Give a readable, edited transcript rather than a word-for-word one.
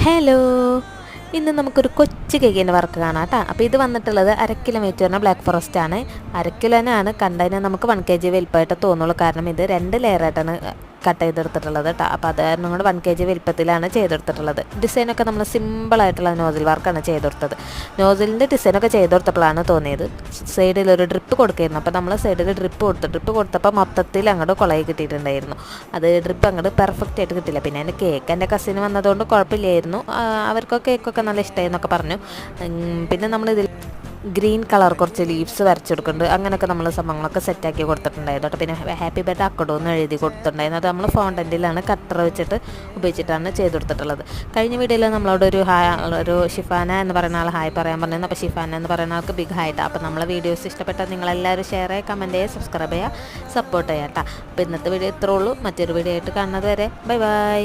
Hello, ഇന്ന് നമുക്കൊരു കൊച്ചു കേക്കിൻ്റെ വർക്ക് കാണാം കേട്ടോ. അപ്പോൾ ഇത് വന്നിട്ടുള്ളത് 1/2 കിലോ വെയിറ്റ് വരുന്ന ബ്ലാക്ക് ഫോറസ്റ്റ് ആണ്. 1/2 കിലോനാണ് കണ്ടതിന് നമുക്ക് 1 kg വലിപ്പമായിട്ട് തോന്നുള്ളൂ. കാരണം ഇത് 2 ലെയറായിട്ടാണ് കട്ട് ചെയ്തെടുത്തിട്ടുള്ളത് കേട്ടോ. അപ്പോൾ അത് കാരണം കൊണ്ട് 1 kg വലിപ്പത്തിലാണ് ചെയ്തെടുത്തിട്ടുള്ളത്. ഡിസൈനൊക്കെ നമ്മൾ സിമ്പിളായിട്ടുള്ള നോസിൽ വർക്കാണ് ചെയ്തെടുത്തത്. നോസിലിൻ്റെ ഡിസൈനൊക്കെ ചെയ്തെടുത്തപ്പോഴാണ് തോന്നിയത് സൈഡിൽ ഒരു ഡ്രിപ്പ് കൊടുക്കുകയായിരുന്നു. അപ്പോൾ നമ്മൾ സൈഡിൽ ഡ്രിപ്പ് കൊടുത്തപ്പോൾ മൊത്തത്തിൽ അങ്ങോട്ട് കുളയി കിട്ടിയിട്ടുണ്ടായിരുന്നു. അത് ഡ്രിപ്പ് അങ്ങോട്ട് പെർഫെക്റ്റ് ആയിട്ട് കിട്ടില്ല. പിന്നെ എൻ്റെ കേക്ക് എൻ്റെ കസിന് വന്നതുകൊണ്ട് കുഴപ്പമില്ലായിരുന്നു. അവർക്കൊക്കെ കേക്കൊക്കെ നല്ല ഇഷ്ടമായി എന്നൊക്കെ പറഞ്ഞു. പിന്നെ നമ്മളിതിൽ ഗ്രീൻ കളർ കുറച്ച് ലീവ്സ് വരച്ചെടുക്കുന്നുണ്ട്. അങ്ങനെയൊക്കെ നമ്മൾ സംഭവങ്ങളൊക്കെ സെറ്റാക്കി കൊടുത്തിട്ടുണ്ടായിരുന്നു കേട്ടോ. പിന്നെ ഹാപ്പി ബർത്ത്ഡേ അക്കഡോ എന്ന് എഴുതി കൊടുത്തിട്ടുണ്ടായിരുന്നു. അത് നമ്മൾ ഫോണ്ടൻറ്റിലാണ് കട്ടർ വെച്ചിട്ട് ഉപയോഗിച്ചിട്ടാണ് ചെയ്ത് കൊടുത്തിട്ടുള്ളത്. കഴിഞ്ഞ വീഡിയോയിൽ നമ്മളവിടെ ഒരു ഷിഫാന എന്ന് പറയുന്ന ആൾ ഹായ് പറയാൻ പറഞ്ഞിരുന്നു. അപ്പോൾ ഷിഫാന എന്ന് പറയുന്ന ആൾക്ക് ബിഗ് ഹായിട്ടാണ്. അപ്പോൾ നമ്മളെ വീഡിയോസ് ഇഷ്ടപ്പെട്ടാൽ നിങ്ങളെല്ലാവരും ഷെയർ ചെയ്യുക, കമൻറ്റ് ചെയ്യുക, സബ്സ്ക്രൈബ് ചെയ്യുക, സപ്പോർട്ട് ചെയ്യുക കേട്ടോ. അപ്പോൾ ഇന്നത്തെ വീഡിയോ ഇത്രേ ഉള്ളൂ. മറ്റൊരു വീഡിയോ ആയിട്ട് കാണുന്നത് വരെ ബൈ ബൈ.